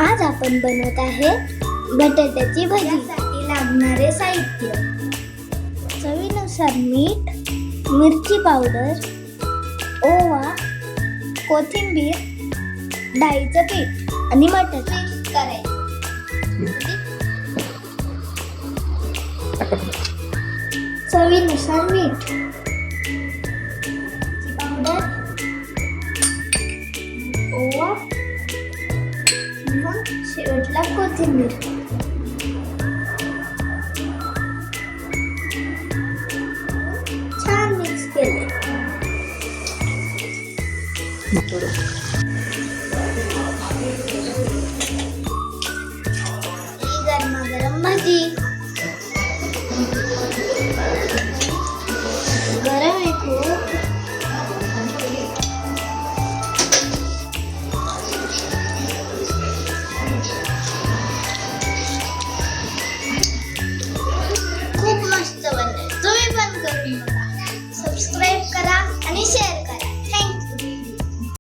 आज आपण बनवत आहे बटाट्याची भाजी. यासाठी लागणारे साहित्य: चवीनुसार मीठ, मिरची पावडर, ओवा, कोथिंबीर, डाळीचं पीठ आणि बटाटे करायचे. चवीनुसार मीठ, पावडर, ओवा, मग शेवटला कोथिंबीर. छान मिक्स केले. ही गरमागरम भाजी. गरम आहे खूप. खूप मस्त बनते. तुम्ही पण करून बघा. सबस्क्राईब